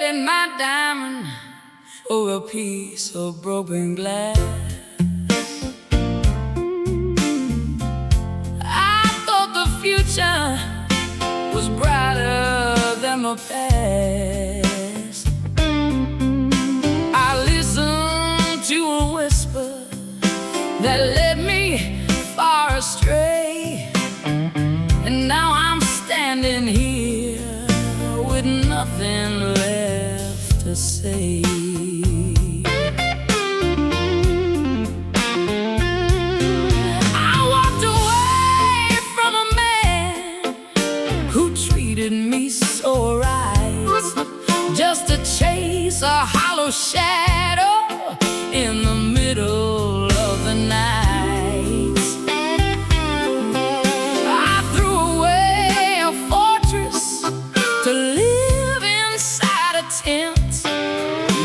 traded my diamond for a piece of broken glass. I thought the future was brighter than the past. I listened to a whisper that led me far astray, and now I'm standing here with nothing left to say. I walked away from a man who treated me so right, just to chase a hollow shadow in the middle of the night.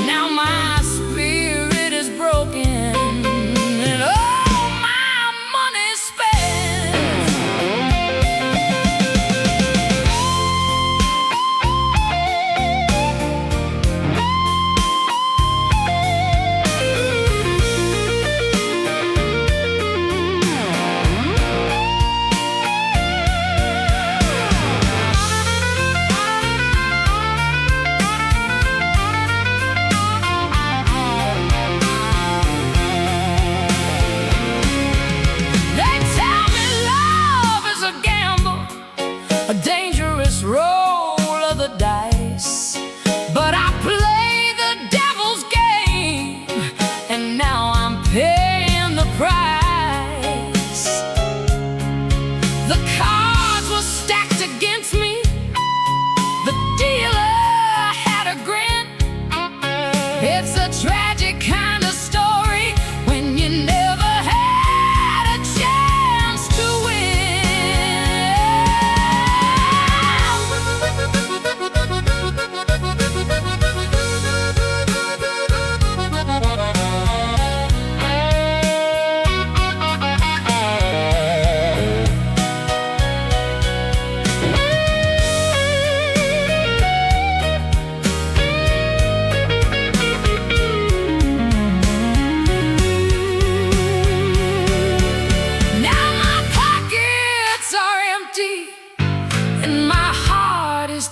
Now my spirit is broken and all my money's spent. A dangerous roll of the dice, but I play the devil's game, and now I'm paying the price. The cards were stacked against me. The dealer had a grin. It's a tragic kind of story when you never had a chance to win.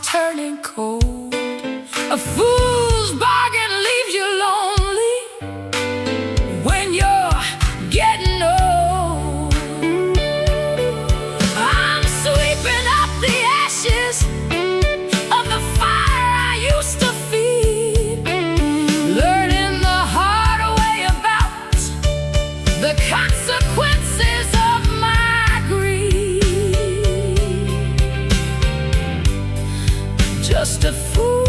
Turning cold. A fool's bargain leaves you lonely when you're getting old. I'm sweeping up the ashes of the fire I used to feed, learning the hard way about the consequences of my greed. Just a fool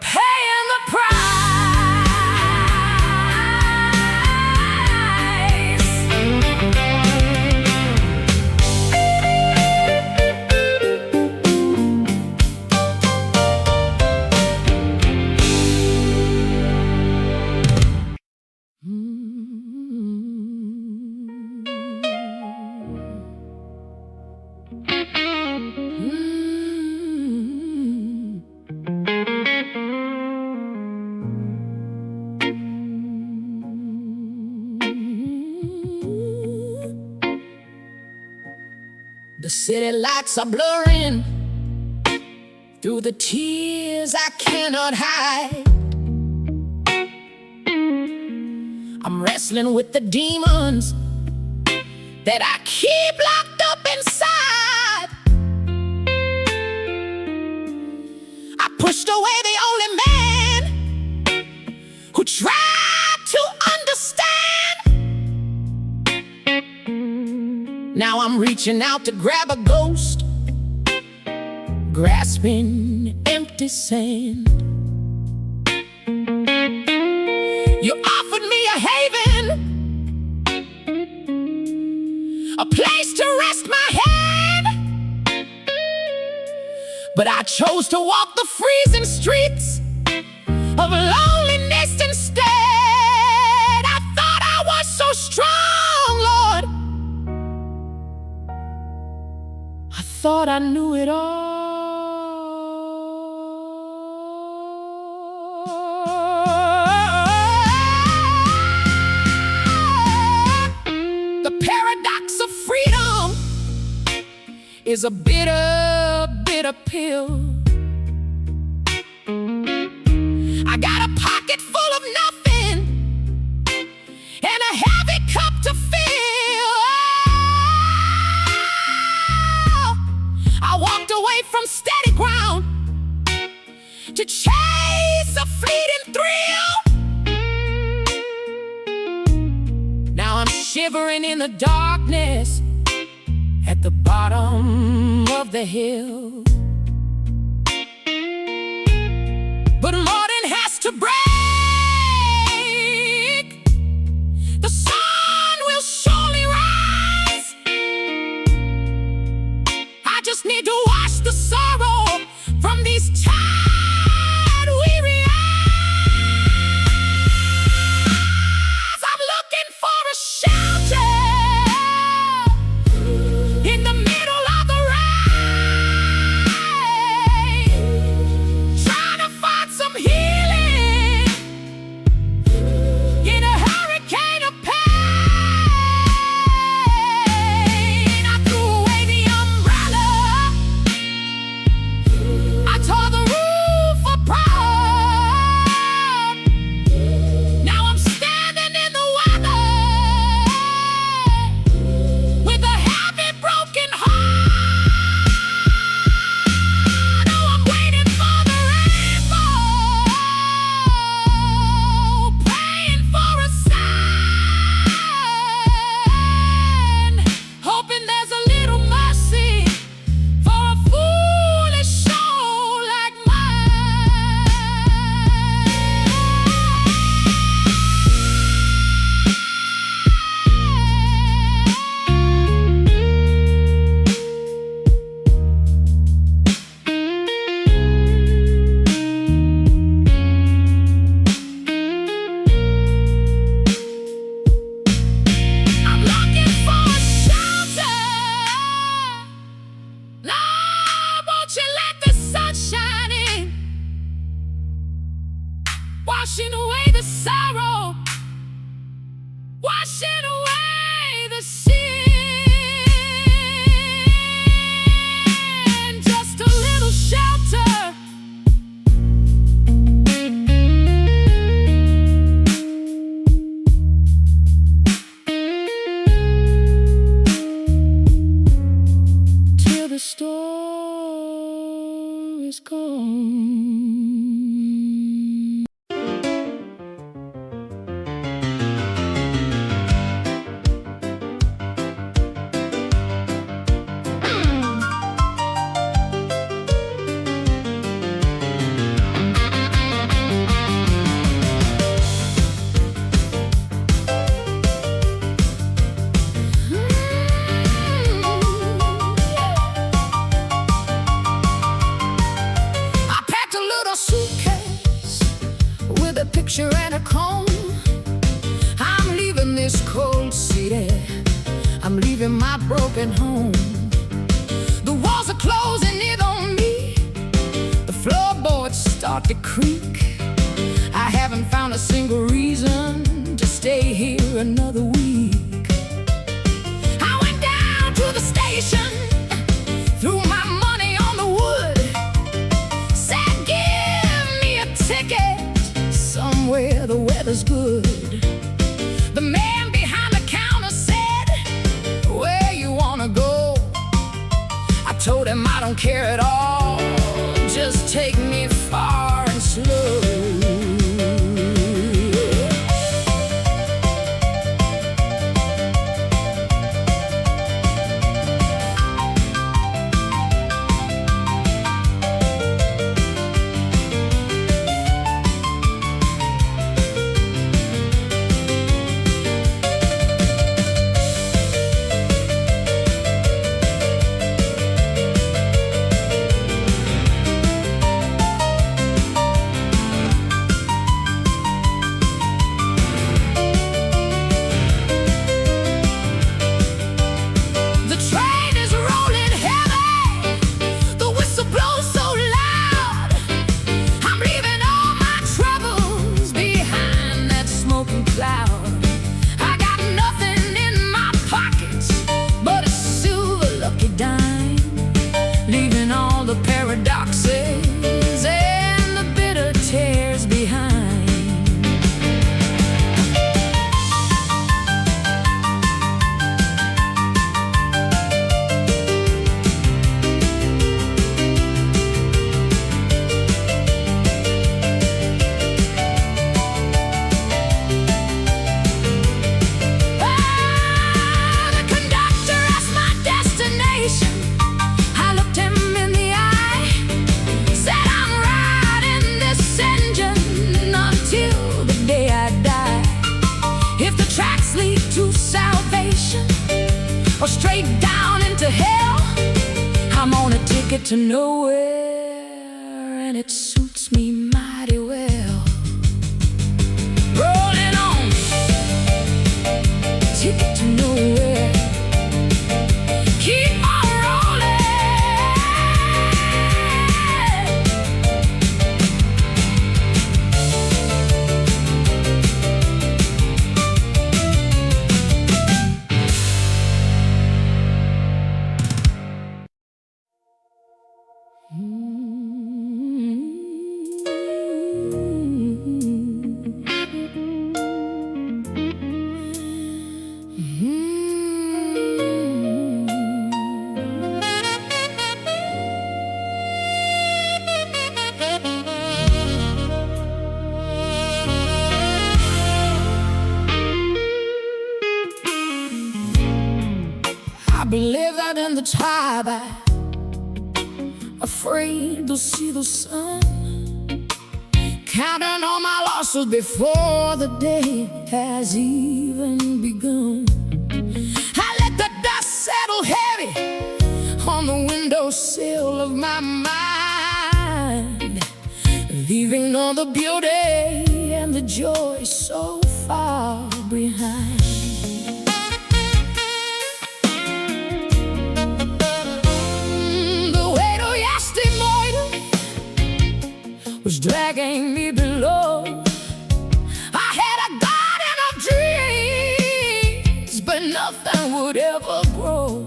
paying the price. The city lights are blurring through the tears I cannot hide. I'm wrestling with the demons that I keep locked up inside. I pushed away the only man who tried to understand. Now I'm reaching out to grab a ghost, grasping empty sand. You offered me a haven, a place to rest my head, but I chose to walk the freezing streets of loneliness instead. I thought I was so strong, Lord. I thought I knew it all. is a bitter, bitter pill. I got a pocket full of nothing and a heavy cup to fill. Oh, I walked away from steady ground to chase a fleeting thrill. Now I'm shivering in the darkness at the bottom of the hill. But morning has to break. The sun will surely rise. I just need to wash the sorrow from these tired, weary eyes. I'm looking for a shelter in the middle of the rain, trying to find some healing in a hurricane of pain. I threw away the umbrella, I tore the roof apart. Now I'm standing in the weather with a heavy, broken heart. Oh, I'm waiting for the rainbow, praying for a sign, hoping there's a little mercy for a foolish soul like mine. I'm looking for a shelter. Lord, won't you let the sun shine in, washing away the sorrow, washing away the sin. Just a little shelter. Till the storm is gone. I packed a little suitcase with a picture and a comb. I'm leaving this cold city, I'm leaving my broken home. The walls are closing in on me, the floorboards start to creak. I haven't found a single reason to stay here another week. I went down to the station, threw my money on the wood, said give me a ticket somewhere the weather's good. The man behind the counter said, where you wanna go? I told him I don't care at all, just take me far and slow. get to nowhere, and it suits me mighty well. Rolling on, ticket to nowhere. Keep on rolling. I believe that in the twilight, afraid to see the sun, counting all my losses before the day has even begun. I let the dust settle heavy on the windowsill of my mind, leaving all the beauty and the joy so far behind. Was dragging me below. I had a garden of dreams, but nothing would ever grow.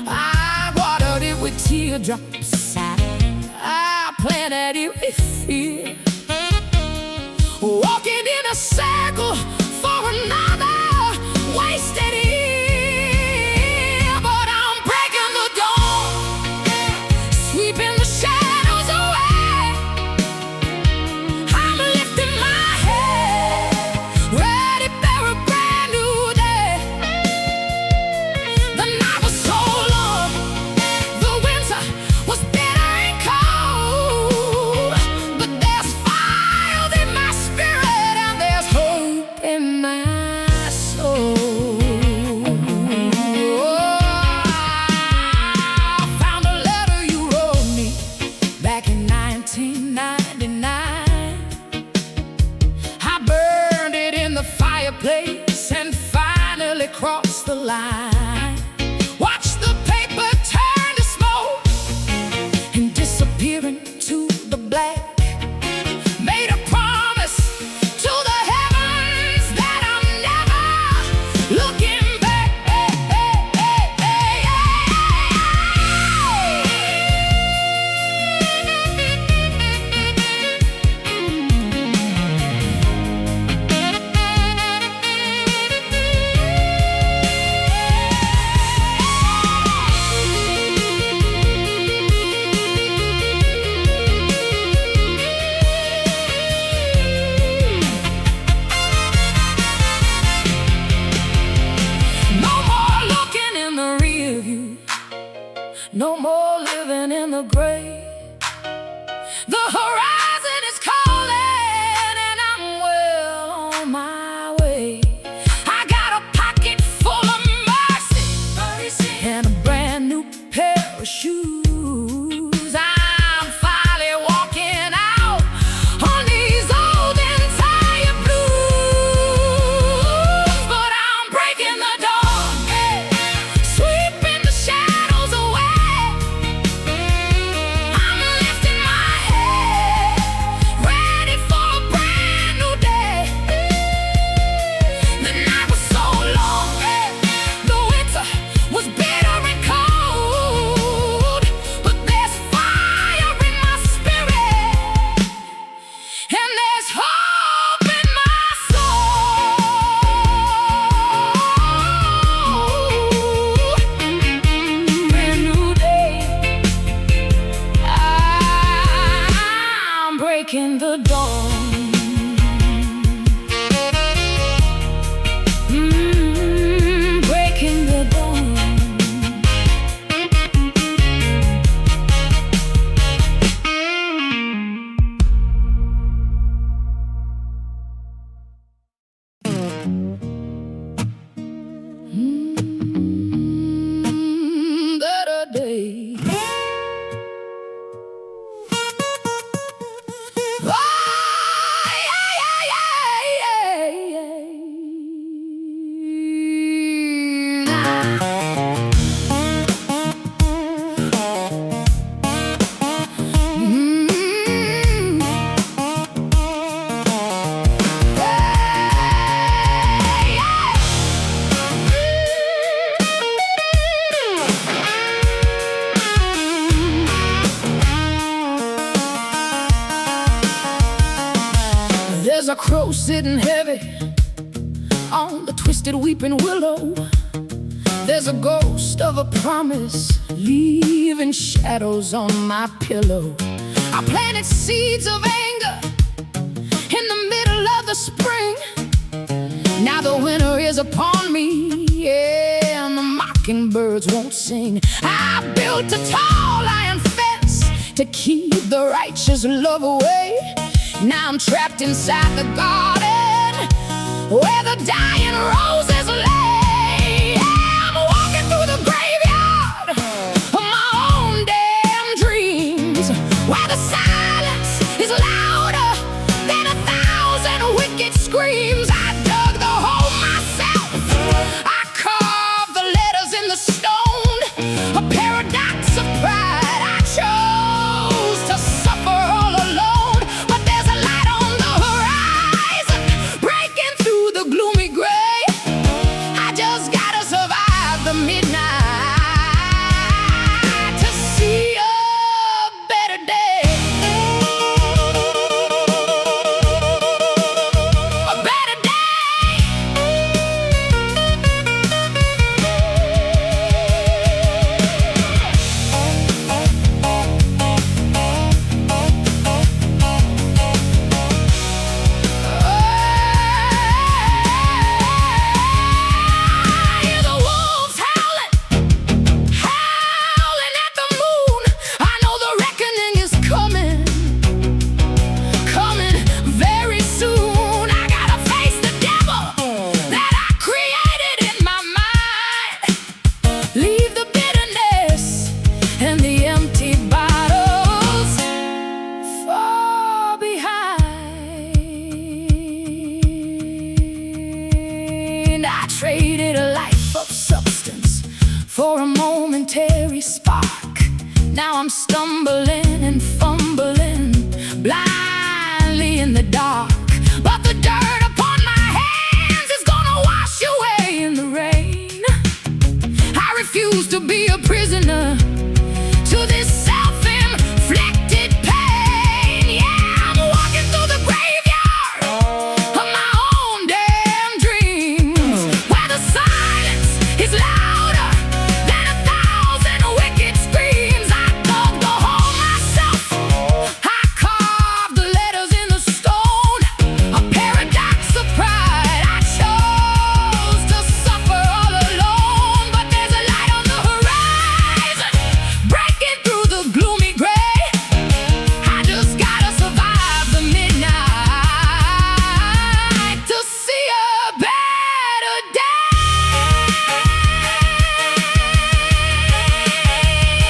I watered it with teardrops, I planted it with fear, walking in a circle for another wasted year. But I'm breaking the dawn, sweeping the shadows away. Place and finally cross the line. Watch the paper turn to smoke and disappear into the black. Made a promise to the heavens that I'm never looking back. No more living in the grave. The horizon is calling, and I'm well on my way. I got a pocket full of mercy and a brand new pair of shoes. I'm finally walking out on these old and tired blues. But I'm breaking the dawn, sweeping the shadows away. Breaking the dawn, breaking the dawn. That a day There's a crow sitting heavy on the twisted weeping willow. There's a ghost of a promise leaving shadows on my pillow. I planted seeds of anger in the middle of the spring. Now the winter is upon me, yeah, and the mockingbirds won't sing. I built a tall iron fence to keep the righteous love away. Now I'm trapped inside the garden where the dying roses lay. Yeah, I'm walking through the graveyard of my own damn dreams, where the silence is louder than 1,000 wicked screams. I dug the hole myself, I carved the letters in the stone, a paradox of pride. I chose to suffer all alone, but there's a light on the horizon, breaking through the gloomy gray. I just gotta survive the midnight to see a better day. A better day. I hear the wolves howling, howling at the moon. I know the reckoning is coming, coming very soon. I gotta face the devil that I created in my mind. Leave the bitterness and the empty bottles far behind. I traded a life of substance for a momentary spark. Now I'm stumbling and fumbling blindly in the dark, but the dirt upon my hands is gonna wash away in the rain. I refuse to be a prisoner to this self-inflicted pain. Yeah, I'm walking through the graveyard of my own damn dreams, where the silence is louder than 1,000 wicked screams. I dug the hole myself, I carved the letters in the stone, a paradox of pride. I chose to suffer all alone, but there's a light on the horizon, breaking through the gloomy gray. I just gotta survive the midnight to see a better day.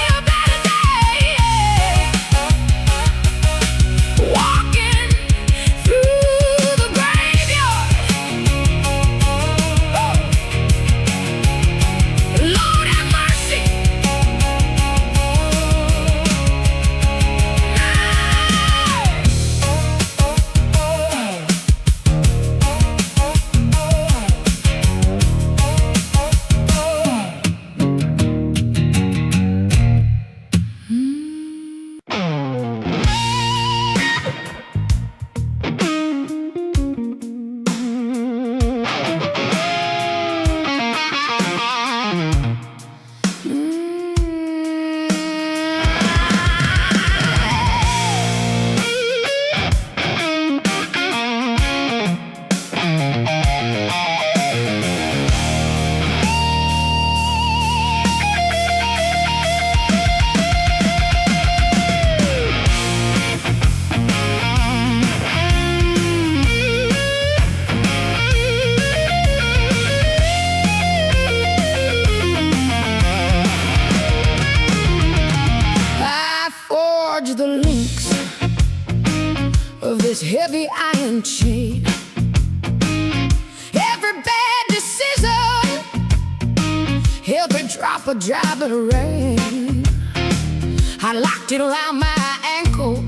A better day. Walking through the graveyard. Lord have mercy. I forged the links of this heavy iron chain. Every bad decision, every drop of driving rain, I locked it around my ankle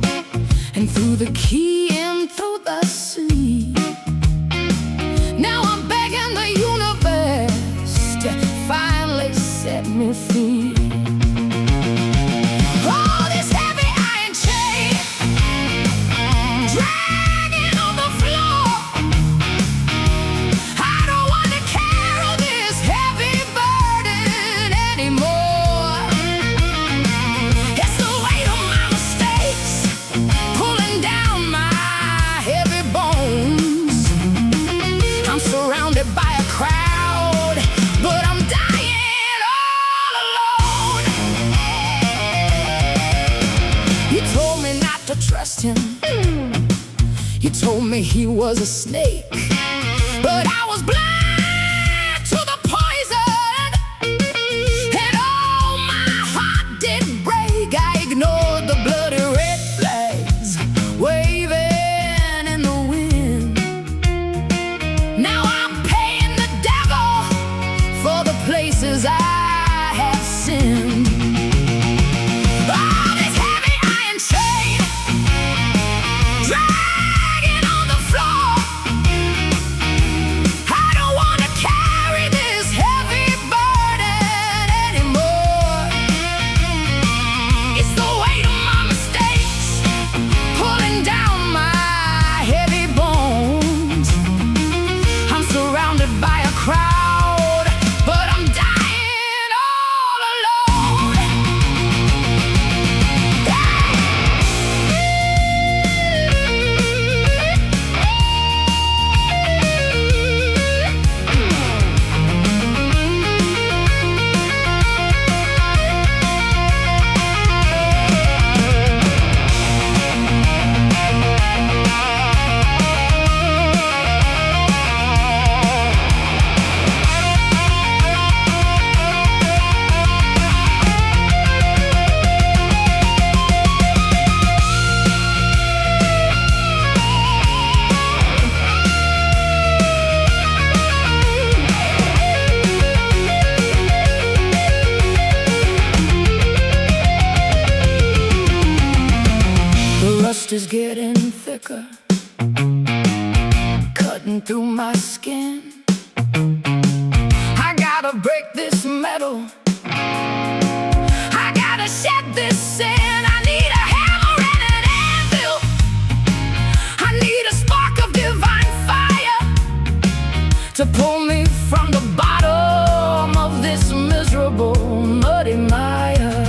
and threw the key in through the sea. Now I'm begging the universe to finally set me free. Oh, this heavy iron chain dragging on the floor. trust him. He told me he was a snake, but I was blind to the poison, and oh, my heart did break. I ignored the bloody red flags waving in the wind. Now I'm paying the devil for the places I have sinned. Is getting thicker, cutting through my skin. I gotta break this metal, I gotta shed this sin. I need a hammer and an anvil, I need a spark of divine fire to pull me from the bottom of this miserable, muddy mire.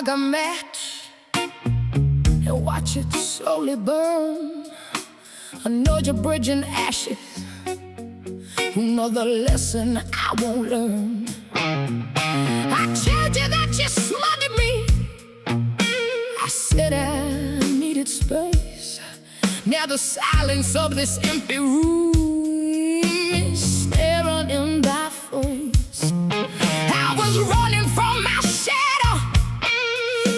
A match and watch it slowly burn. Another bridge in ashes, another lesson I won't learn. I told you that you smothered me, I said I needed space. Now the silence of this empty room is staring in thy face. I was running from my shadow,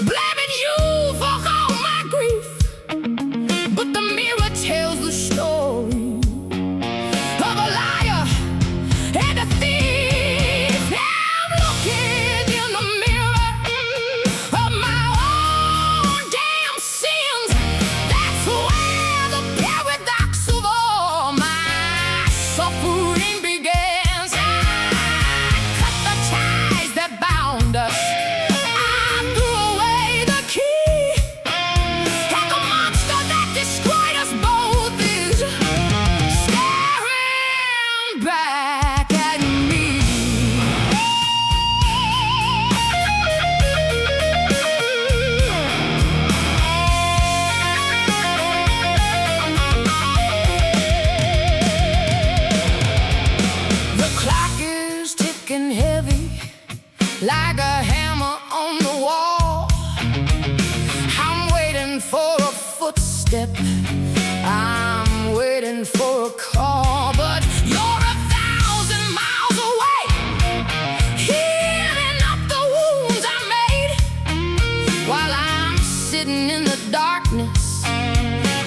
blaming you for all my grief, but the mirror tells the story of a liar and a thief. Now I'm looking in the mirror of my own damn sins. That's where the paradox of all my doorstep. I'm waiting for a call, but you're 1,000 miles away, healing up the wounds I made, while I'm sitting in the darkness,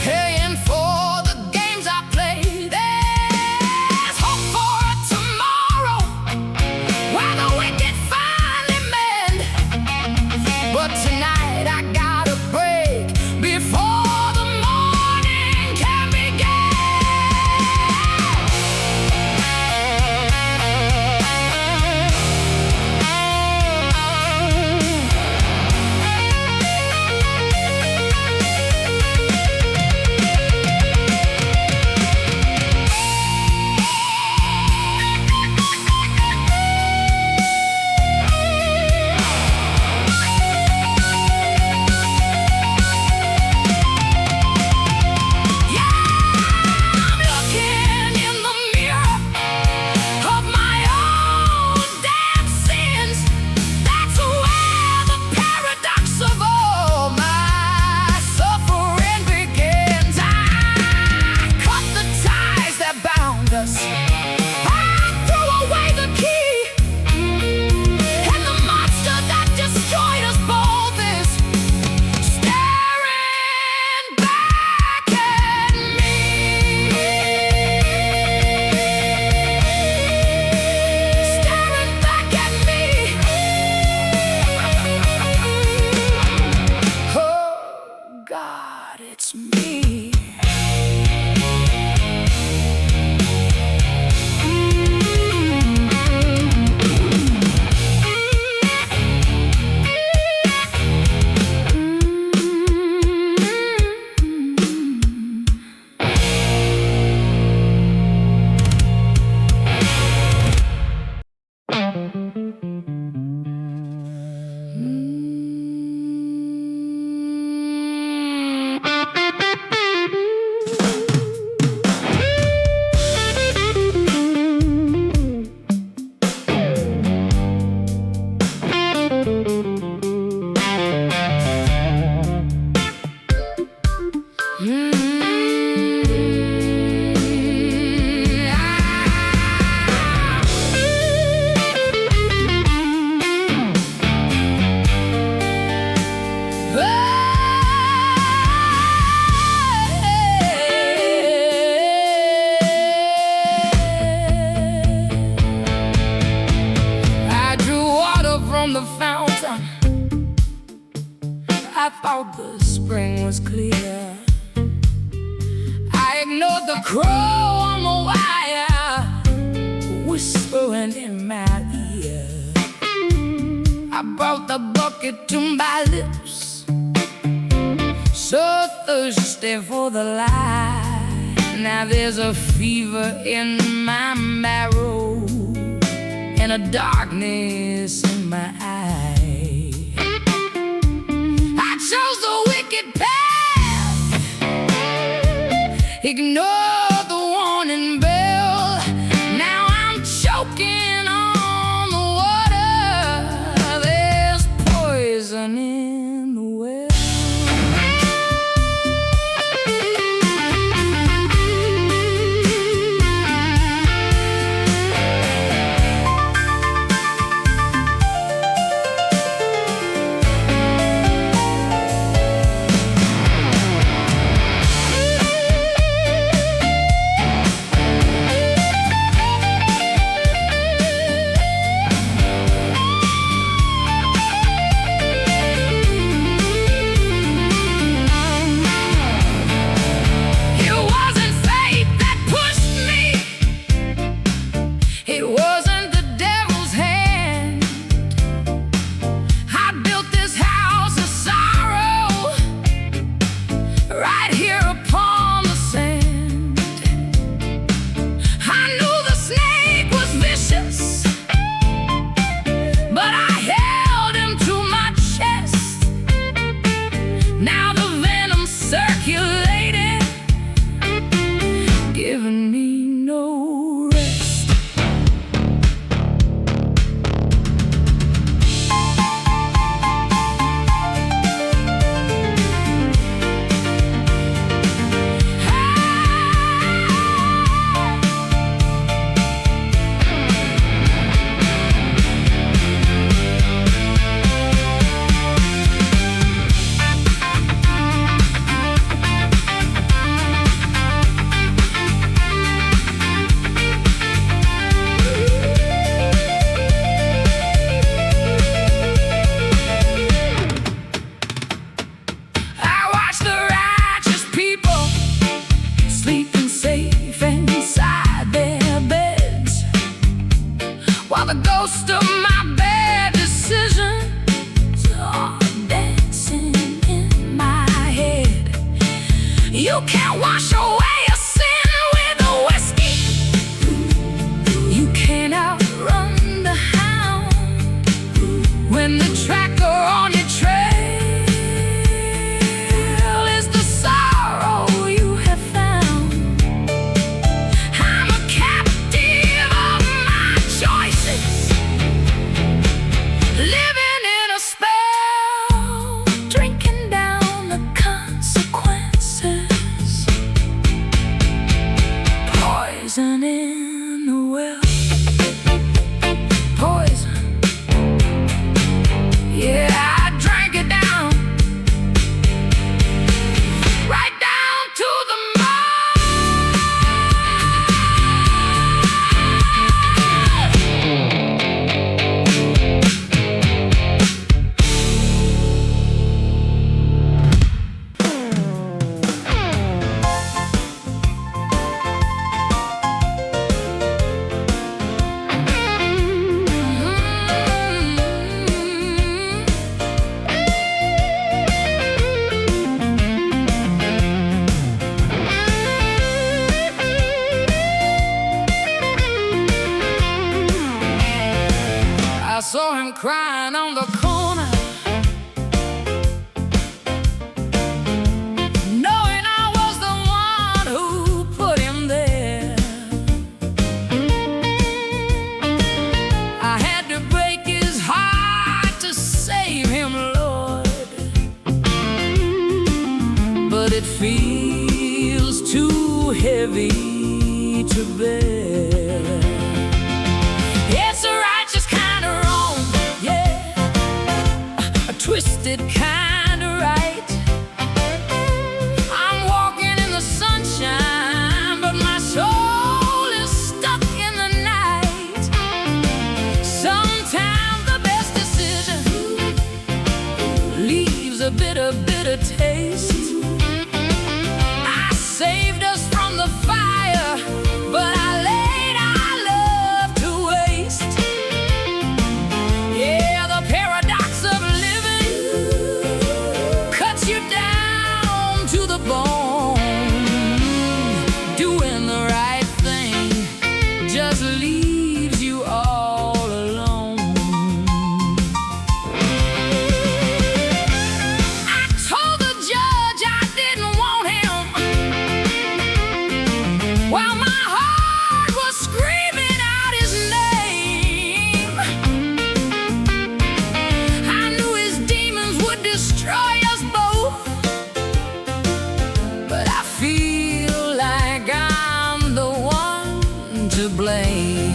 paying for the games I played. There's hope for a tomorrow where the wicked finally mend, but tonight I gotta break before the morning can begin. It's me. From the fountain, I thought the spring was clear. I ignored the crow on the wire, whispering in my ear. I brought the bucket to my lips, so thirsty for the light. Now there's a fever in my marrow and a darkness in my eye. I chose the wicked path, ignored the warning bell. Now I'm choking on the water. There's poison in the well. it feels too heavy to bear. It's a righteous kind of wrong, yeah, a twisted kind of right. I'm walking in the sunshine, but my soul is stuck in the night. Sometimes the best decision leaves a bitter, bitter taste. I saved us from the fire, but I laid our love to waste. Yeah, the paradox of living cuts you down to the bone. Doing the right thing just leaves you all alone. I told the judge I didn't want him, while my heart was screaming out his name. I knew his demons would destroy us both, but I feel like I'm the one to blame.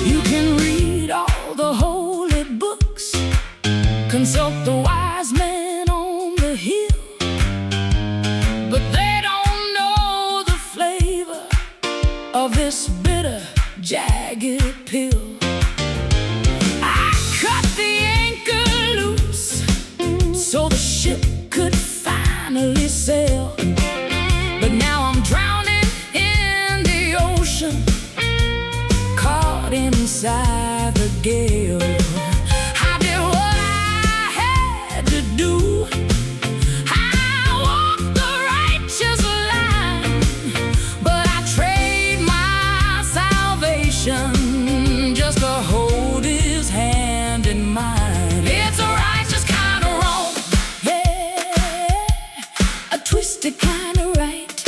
You can read all the holy books, consult the wise men on the hill, but they don't know the flavor of this bitter, jagged pill. I cut the anchor loose so the ship could finally sail, but now I'm drowning in the ocean, caught inside the gale. I did what I had to do. I walked the righteous line, but I trade my salvation just to hold his hand in mine. It's a righteous kind of wrong, yeah, a twisted kind of right.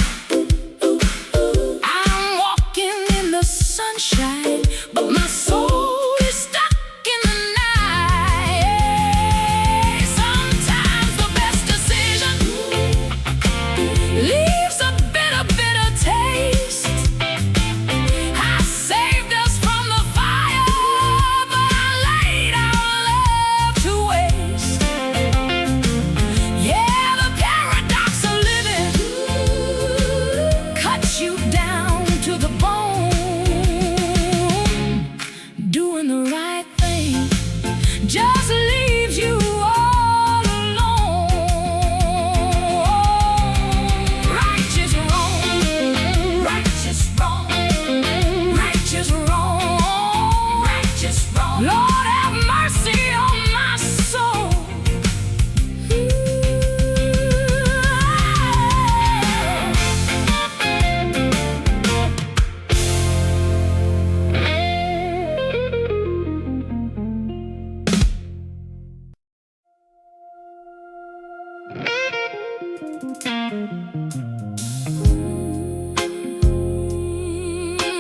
I'm walking in the sunshine, but my soul is stuck in the night. Sometimes the best decision leaves a bitter, bitter taste. I saved us from the fire, but I laid our love to waste. Yeah, the paradox of living cuts you down to the bone. Doing the right thing just leaves you all alone. Righteous wrong, righteous wrong, righteous wrong, righteous wrong. Lord, have mercy on my soul.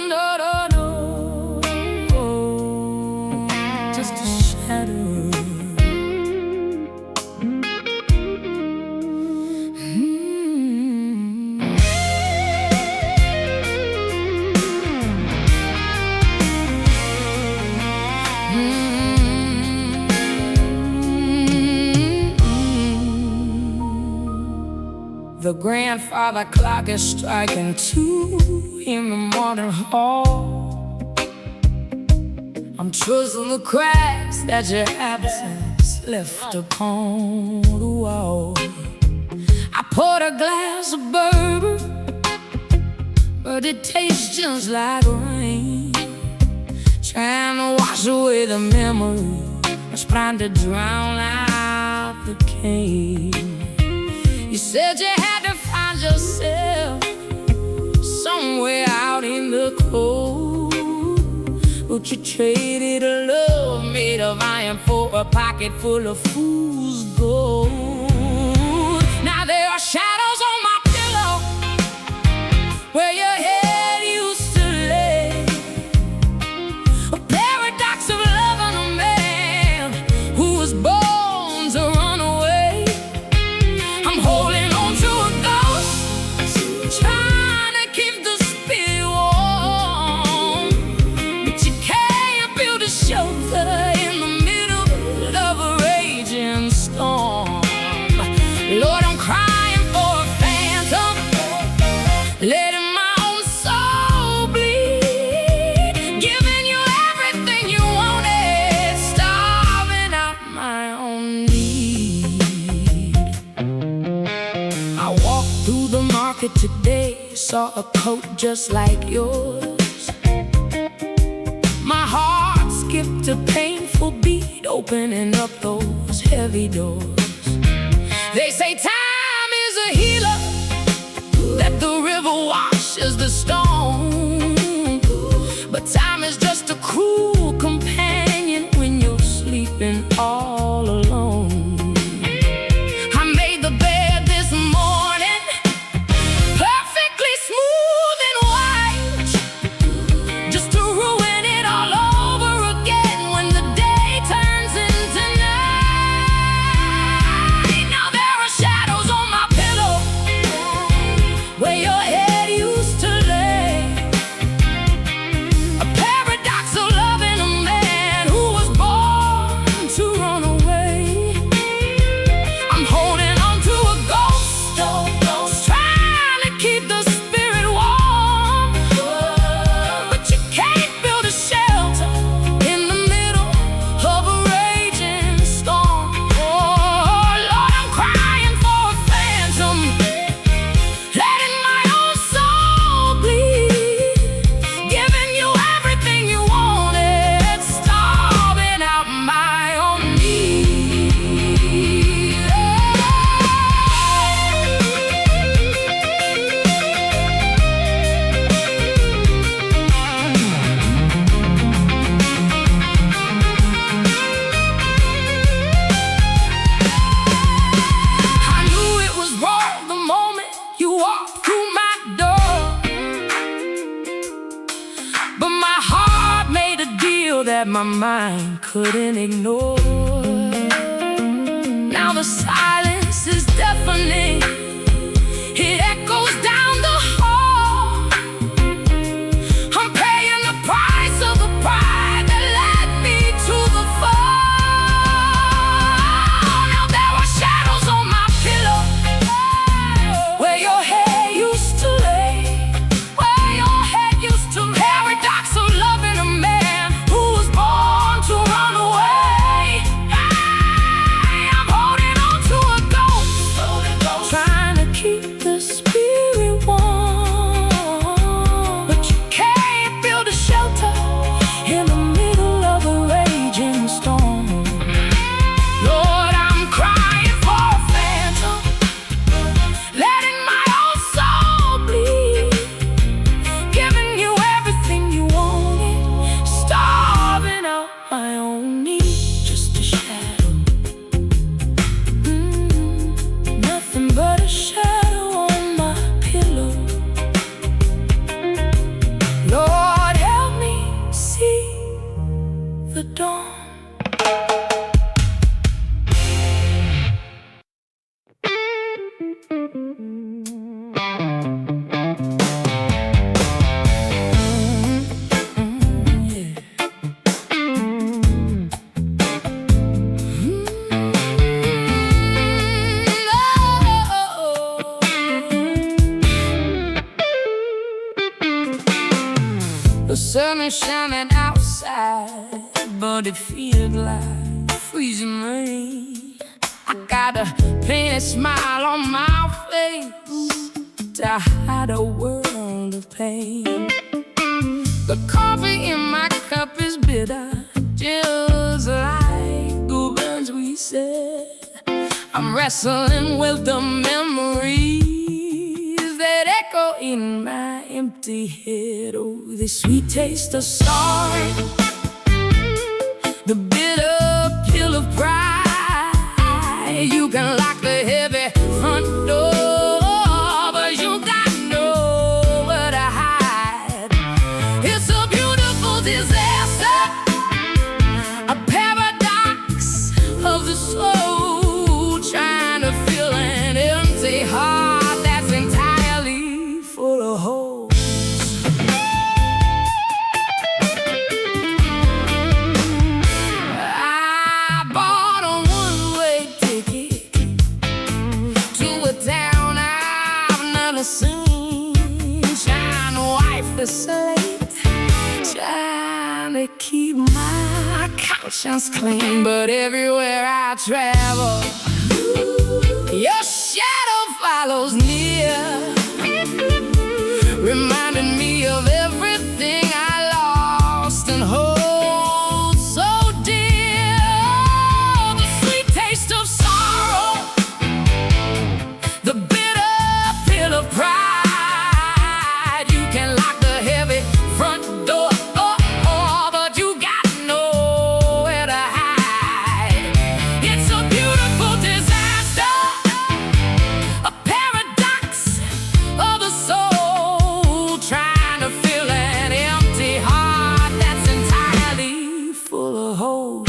No, no, no, just a shadow. The grandfather clock is striking 2 in the morning hall. I'm choosing the cracks that your absence left upon the wall. I poured a glass of bourbon, but it tastes just like rain. Trying to wash away the memory, I was trying to drown out the pain. You said you had to find yourself somewhere out in But you traded a love made of iron for a pocket full of fool's gold. Now there are shadows on my pillow where your head used to lay, a paradox of love and a man who was born to run away. I'm holding on to a ghost, trying to keep the spirit warm, but you can't build a shelter in the middle of a raging storm. Lord, I'm crying for a phantom, letting my own soul bleed, giving you everything you wanted, starving out my own need. I walked through the market today, saw a coat just like yours. My heart skipped a painful beat, opening up those heavy doors. They say time is a healer, that the river washes the stone, but time is just a cruel companion when you're sleeping all alone. I made the bed this morning, perfectly smooth and white, just to ruin it all over again when the day turns into night. Now there are shadows on my pillow where your head used to lay, a paradox of loving a man who was born to run away. I'm holding on to a ghost, trying to keep the spirit warm, but you can't build a shelter in the middle of a raging storm. Oh Lord, I'm crying for a phantom, letting my own soul bleed, giving you everything you wanted, starving out my own need. I knew it was wrong the moment you walked through my door, but my heart made a deal that my mind couldn't ignore. Now the silence is deafening, it echoes down the hall. I'm paying the price of the pride that led me to the fall. Now there are shadows on my pillow where your head used to lay, where your head used to lay. Paradox of loving a man who was born to run away. I'm holding on to a ghost, trying to keep the spirit warm, but you can't build a shelter in the middle of a raging storm. Lord, I'm crying for a phantom, letting my own soul bleed, giving you everything you wanted, starving out my own need. Just a shadow, nothing but a shadow on my pillow. Lord, help me see the dawn. The sun is shining outside, but it feels like freezing rain. I got a painted smile on my face to hide a world of pain. The coffee in my cup is bitter, just like the words we said. I'm wrestling with the memories that echo echo in my empty head. Oh, the sweet taste of sorrow, the bitter pill of pride. You can lock the heavy front door, but you got nowhere to hide. It's a beautiful disaster, a paradox of the soul, trying to fill an empty heart that's entirely full of holes. I bought a one-way ticket to a town I've never seen, trying to wipe the slate, trying to keep my conscience clean. But everywhere I travel, your shadow follows near, reminding me of everything I lost and hold so dear. The sweet taste of sorrow, the bitter pill of pride. You can lock the heavy front door, but you got nowhere to hide. It's a beautiful disaster, a paradox of the soul, trying to fill an empty heart that's entirely full of holes.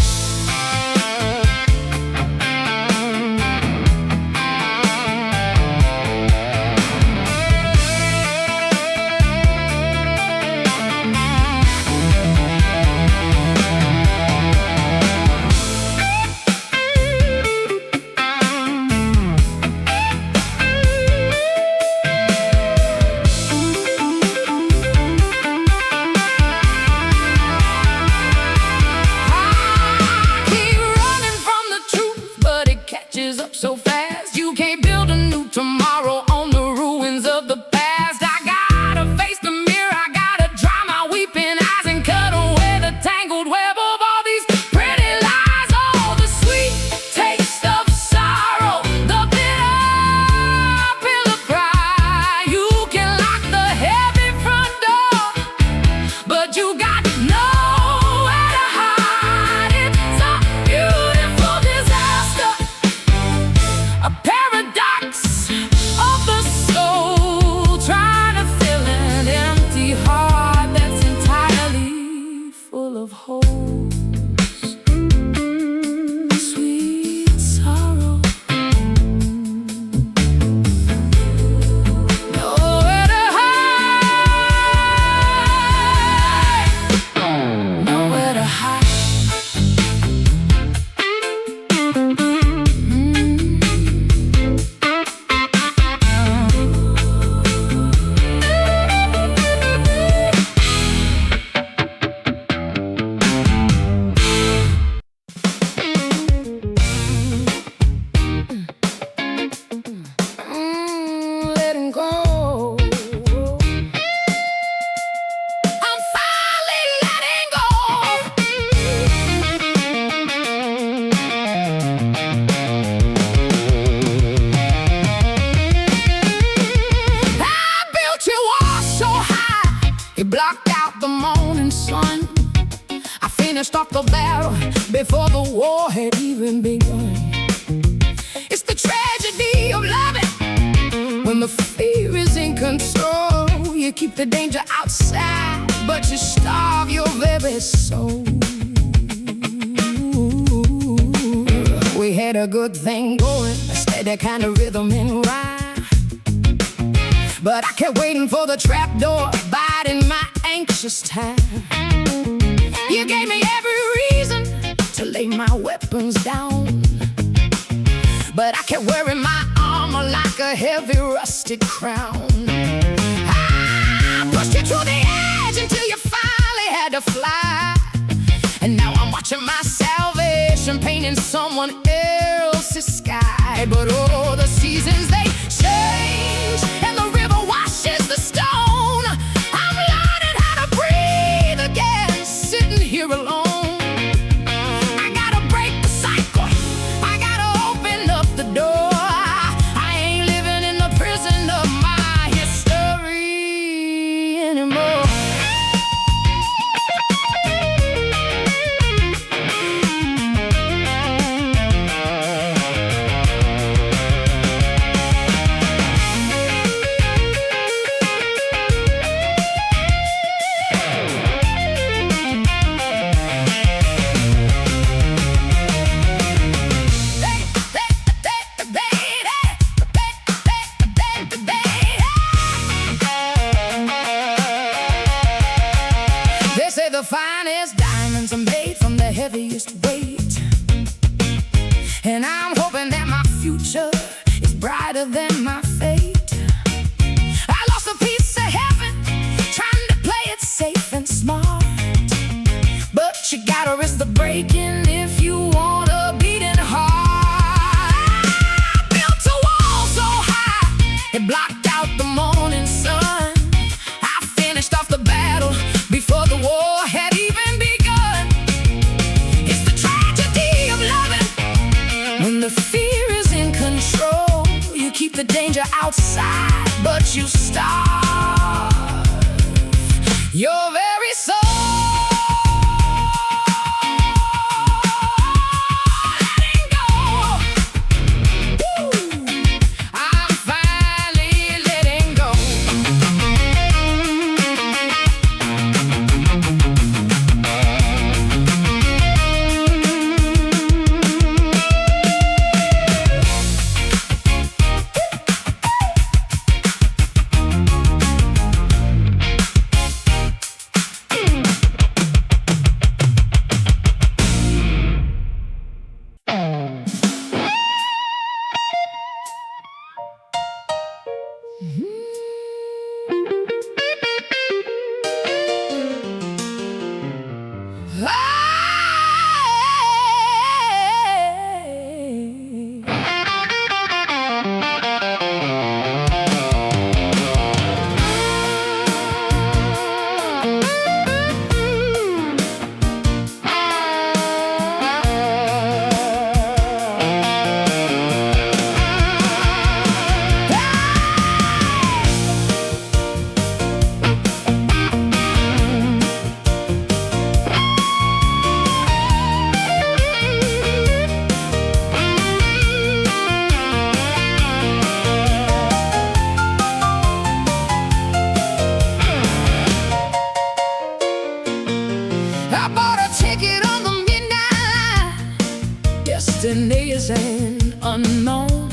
Keep running from the truth, but it catches up so fast. You can't build a new tomorrow on the ruins of the past. I gotta face the mirror, I gotta dry my weeping eyes and cut away the tangled web of all these pretty lies. Oh, the sweet taste of sorrow, the bitter pill of pride. You can lock the heavy front door, but you got nowhere to hide. It's a beautiful disaster, a paradox of the soul, trying to fill an empty heart that's entirely full of holes. Sweet sorrow, nowhere to hide, nowhere to hide. Letting go. I'm finally letting go. I built your wall so high, it blocked out the morning sun. I finished off the battle before the war had even begun. It's the tragedy of loving, when the fear is in control. You keep the danger outside, but you starve your very soul. We had a good thing going, a steady kind of rhythm and rhyme, but I kept waiting for the trapdoor, biding my anxious time. You gave me every reason to lay my weapons down, but I kept wearing my armor like a heavy rusted crown. I pushed you to the edge until you finally had to fly, and now I'm watching my salvation painting someone else's sky. But oh, the seasons they change, and the river washes the stone. I'm learning how to breathe again, sitting here alone. I gotta break the cycle, I gotta open up the door. I ain't living in the prison of my history. outside, but you starve your very soul. Letting go. Woo. I'm finally letting go. I bought a ticket on the midnight line. Destination unknown.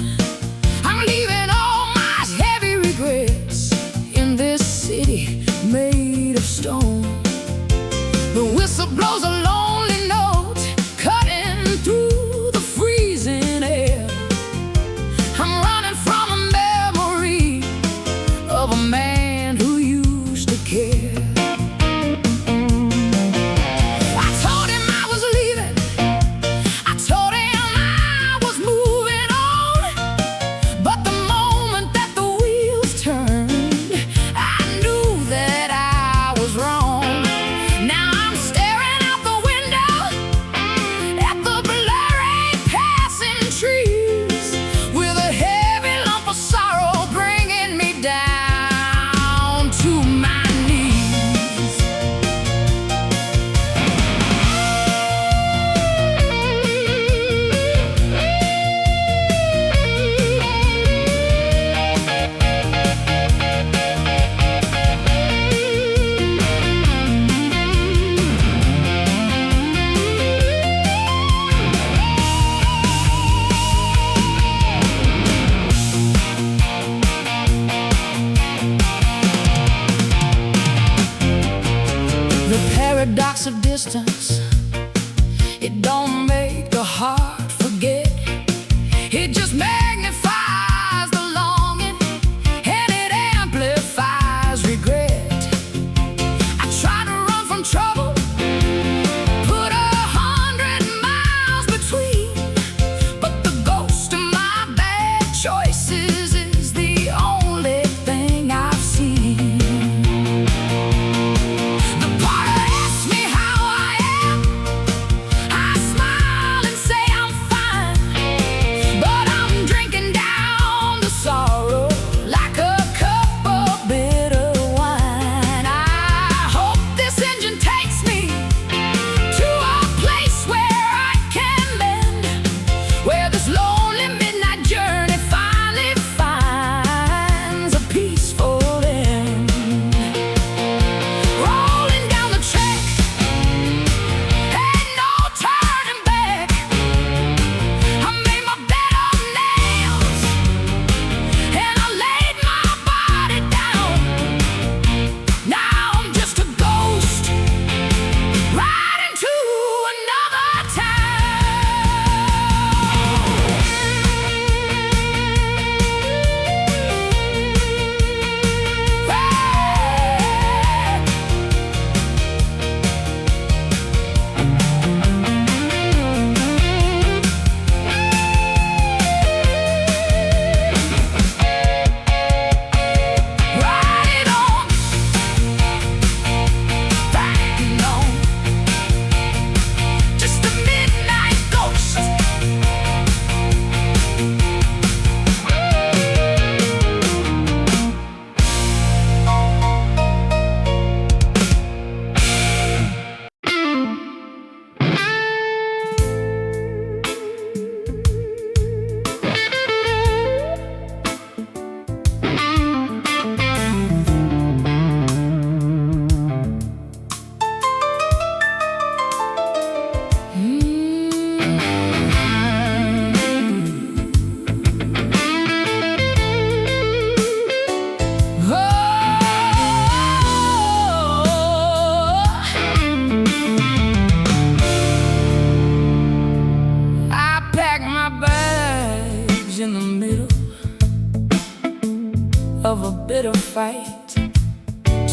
I'm leaving all my heavy regrets in this city made of stone. The whistle blows a lonely note, cutting through the freezing air. I'm running from a memory of a man who used to care. Paradox of distance, it don't make the heart forget. It just magnifies the longing and it amplifies regret. I try to run from trouble, put 100 miles between, but the ghost of my bad choices is the only thing I've seen. The part asks me how I am, I smile.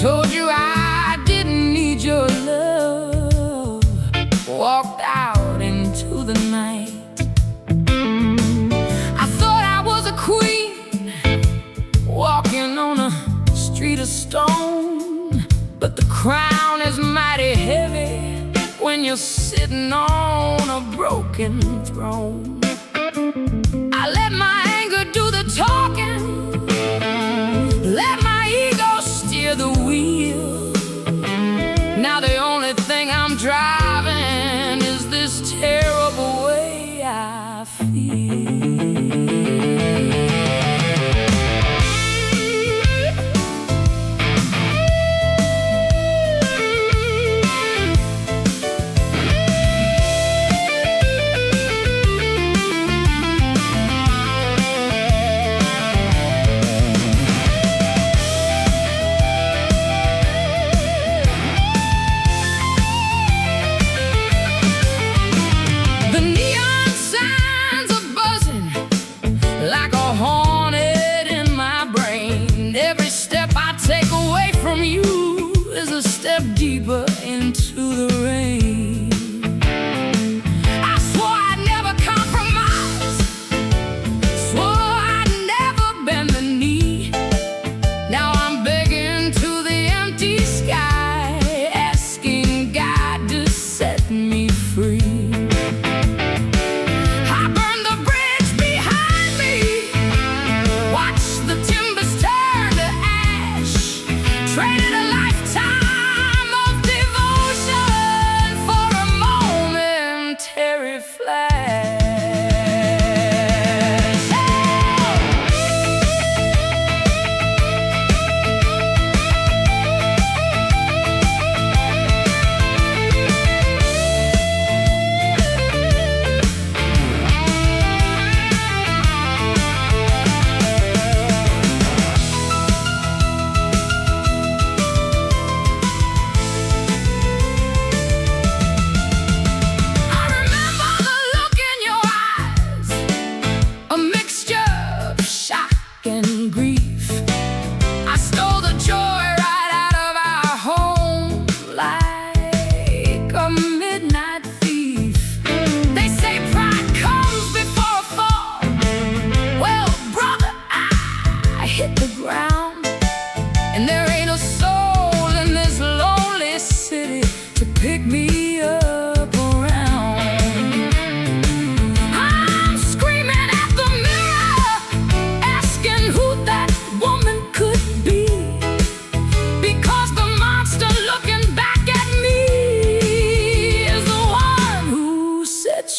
Told you I didn't need your love. Walked out into the night. I thought I was a queen, walking on a street of stone. But the crown is mighty heavy when you're sitting on a broken throne. I let my anger do the talking, let my ego steer the wheel. Now the only thing I'm driving is this terrible way I feel. Deeper into the rain. I swore I'd never compromise, swore I'd never bend the knee. Now I'm begging to the empty sky, asking God to set me free. I burned the bridge behind me, watched the timbers turn to ash, traded a lifetime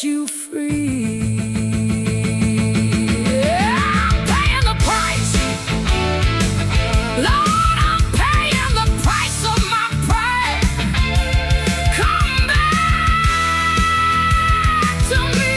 you free. I'm paying the price, Lord, I'm paying the price of my pride. Come back to me.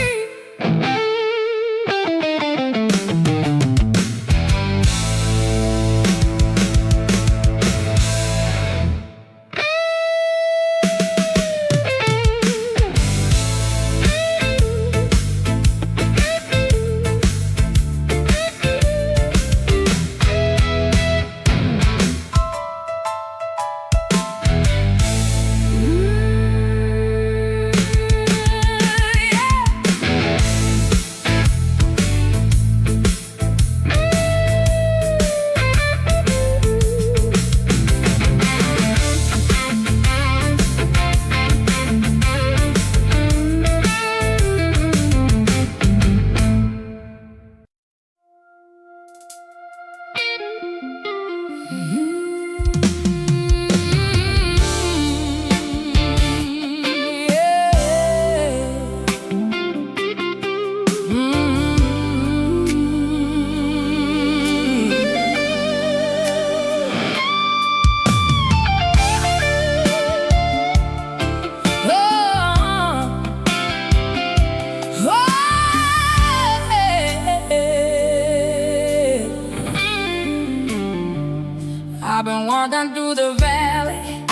I've been walking through the valley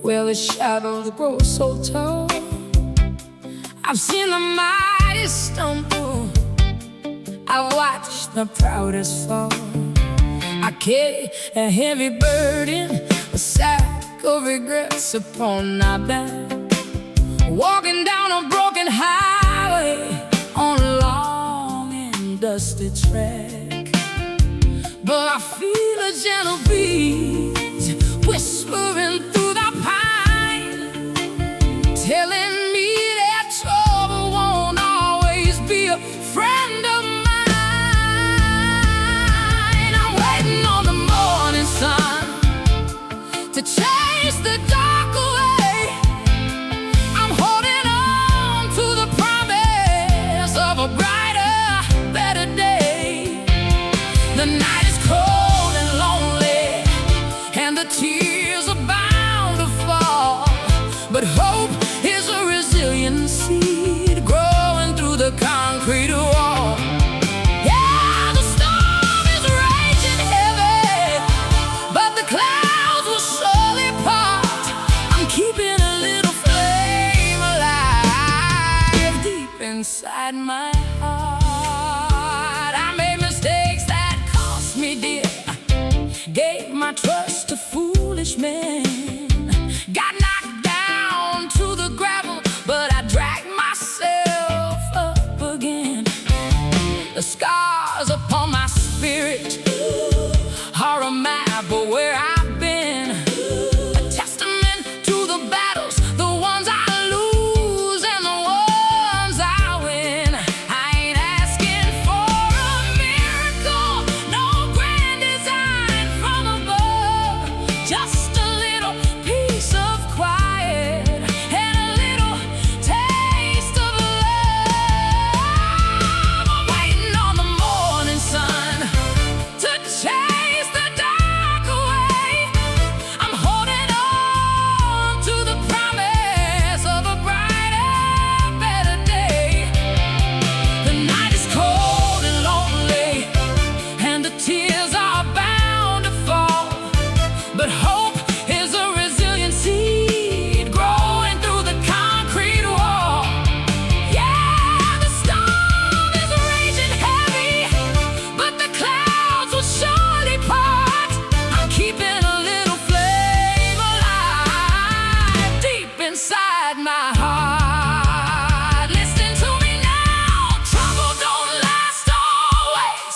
where the shadows grow so tall. I've seen the mighty stumble, I've watched the proudest fall. I carry a heavy burden, a sack of regrets upon my back, walking down a broken highway on a long and dusty track. But I feel a gentle breeze whispering through the pine, telling me that trouble won't always be a friend of mine. I'm waiting on the morning sun to chase the dark away. I'm holding on to the promise of a brighter, better day. The night is cold and lonely, and the tears are bound to fall, but hope is a resilient seed growing through the concrete wall. Yeah, the storm is raging heavy, but the clouds will surely part. I'm keeping a little flame alive deep inside my heart. I made mistakes that cost me dear, gave my trust to foolish men, got knocked down to the gravel, but I dragged myself up again. The scars upon my spirit are a map of where I've been, a testament to the battles, the ones I lose and the ones I win. I ain't asking for a miracle, no grand design from above, just a little piece of quiet and a little taste of love. I'm waiting on the morning sun to chase the dark away. I'm holding on to the promise of a brighter, better day. The night is cold and lonely, and the tears are bound to fall, but hope is a resilient seed growing through the concrete wall. Yeah, the storm is raging heavy, but the clouds will surely part. I'm keeping a little flame alive deep inside my heart. Listen to me now, trouble don't last always.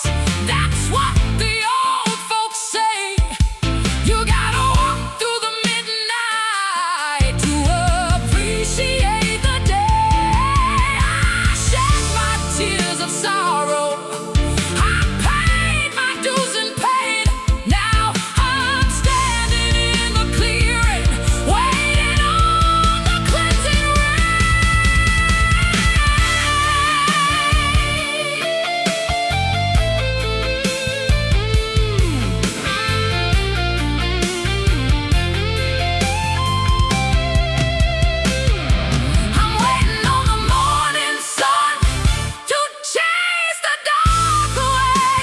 That's what the old folks say. You gotta walk through the midnight to appreciate the day. I shed my tears of sorrow, I paid my dues and paid. Now I'm standing in the clearing, waiting on the cleansing I'm waiting on the morning sun to chase the dark away.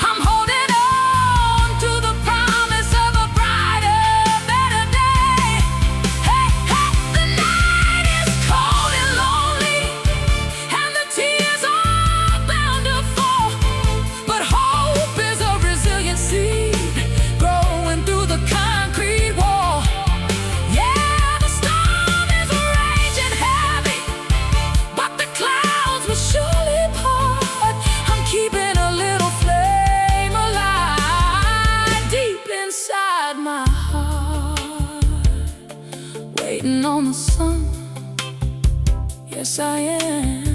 I'm holding on to the promise of a brighter, better day. Hey, hey, the night is cold and lonely, and the tears are bound to fall, but hope is a resilient seed growing through the concrete wall. Yeah, the storm is raging heavy, but the clouds will surely part. I'm keeping a little flame alive deep inside my heart, waiting on the sun. Yes, I am.